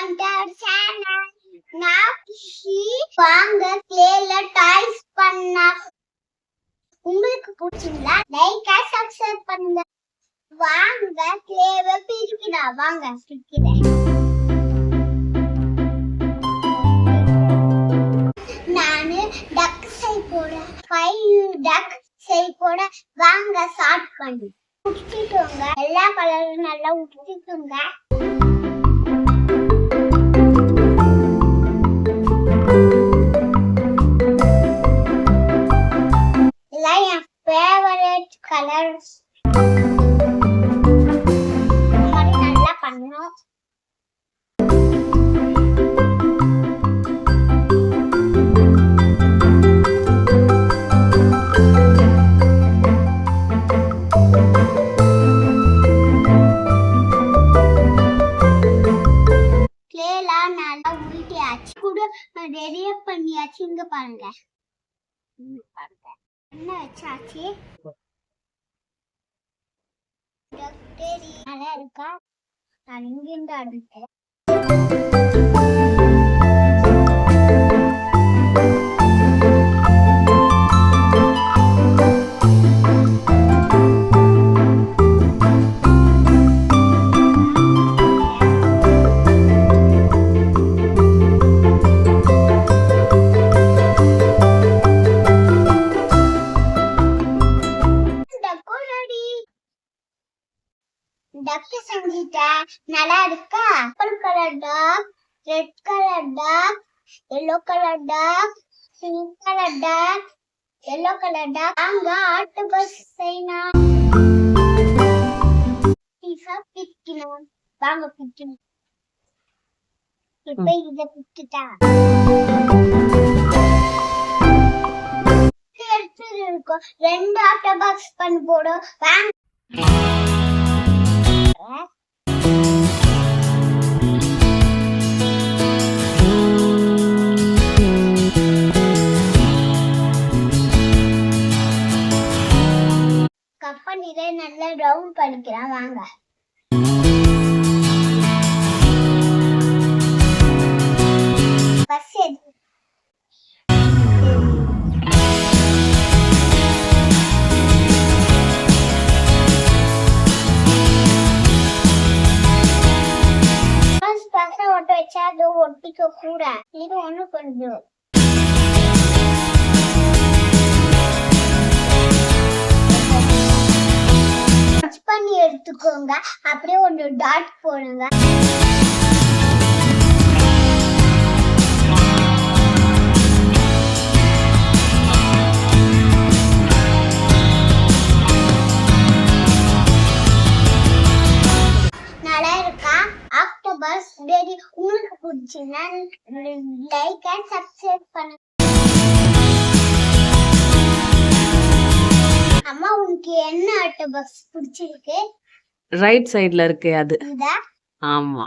Welcome to our channel. நான் கிஷி. வாங்க கிளேல toys பண்ணலாம். உங்களுக்கு பிடிச்சிருந்தா லைக் அண்ட் சப்ஸ்கிரைப் பண்ணுங்க. வாங்க கிளேவை பிரிக்கலாம். வாங்க பிரிக்கிறேன். நானு டக் சைட் போட 5 டக் சைட் போட வாங்க ஸ்டார்ட் பண்ணு. உடுத்திட்டுங்க. எல்லா கலரும் நல்லா உடுத்திட்டுங்க. என் ஃபேவரட் கலர்ஸ் நல்லா பண்ணோம். கிளேலாம் நல்லா ஊட்டியாச்சு கூட ரெடி பண்ணியாச்சு. இங்க பாருங்க என்ன வச்சாச்சு. நல்லா இருக்கா? நான் இங்கிருந்து அடுத்தேன். டக் செஞ்சிட்டேன். நல்லா இருக்கா? Purple colour talk, red colour talk, yellow colour talk, pink colour talk, yellow colour duck. அங்க ஆக்டோபஸ் செய்யணும். பீஸா பிக்கணும். வாங்க பிக்கணும். இப்ப இத பிக்கிட்டா இருக்கும். 2 ஆக்டோபஸ் பண்ணி போடும். வாங்க கப்பனிலே நல்லா ரவுண்ட் பண்ணிக்கலாம். வாங்க பஸ் ஒட்ட வச்சா அது ஒட்டிக்க கூட. இது ஒண்ணு கொஞ்சம் பண்ணி எடுத்துக்கோங்க. அப்படியே ஒன்று டாட் போடுங்க. நல்லா இருக்கா? Octopus ready. உங்களுக்கு பிடிச்சுன்னா லைக் அண்ட் சப்ஸ்கிரைப் பண்ணுங்க. அம்மா உனக்கு என்ன ஆக்டோபஸ் பிடிச்சிருக்கு? ரைட் சைடுல இருக்கு அது. ஆமா.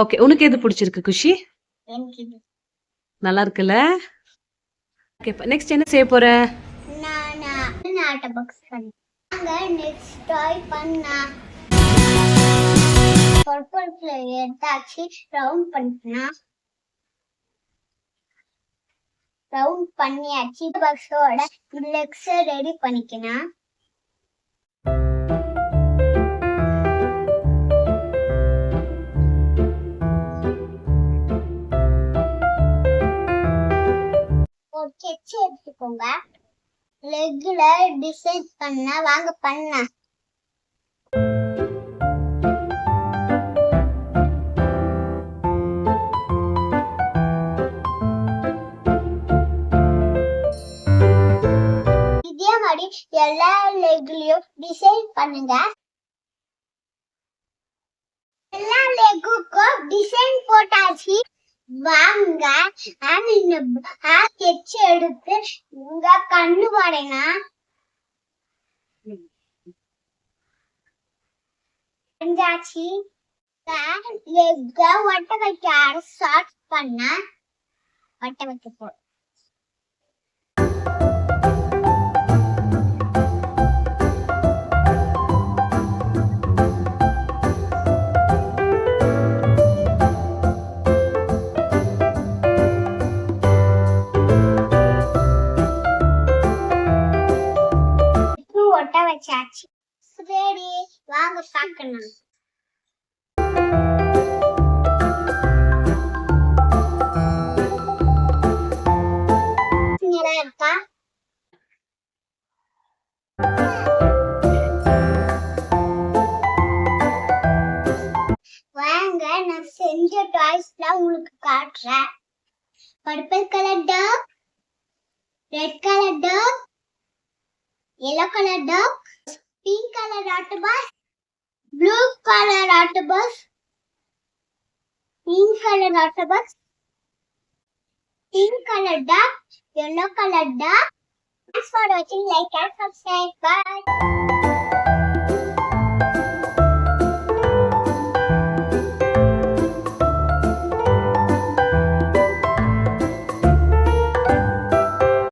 ஓகே, உனக்கு எது பிடிச்சிருக்கு குஷி? எனக்கு இது நல்லா இருக்குல்ல? ஓகே, நெக்ஸ்ட் என்ன செய்ய போற? நான் ஆக்டோபஸ் பண்ணாங்க. நெக்ஸ்ட் டாய் பண்ணா பர்பிள் கலர் எடுத்தாச்சு. ரவுண்ட் பண்ணிக்கலாம். ரவுண்ட் பண்ணியாச்சு. பாக்ஸோட லெக்ஸ் ரெடி பண்ணிக்கலாம். ஒரு ஸ்கெட்ச் எடுத்துக்கோங்க. லெக்ல டிசைன் பண்ண வாங்க பண்ண. எல்லா லெக்லயும் டிசைன் பண்ணுங்க. எல்லா லெக்குக்கும் டிசைன் போட்டாச்சு. வாங்க ஸ்கெட்ச் எடுத்து இங்க கண்ணு பாருங்க. லெக்க ஒட்ட வைக்க ஸ்டார்ட் பண்ண ஒட்ட வைக்க போ. பண்ணலாம். இருக்கா வாங்க நான் செஞ்ச டாய்ஸ்லாம் உங்களுக்கு காட்டுறேன். Purple colour talk, red colour talk, yellow colour talk, pink colour autobus, blue colour autobus, pink colour autobus, pink colour talk, yellow colour dog. Thanks for watching. Like and subscribe. Bye.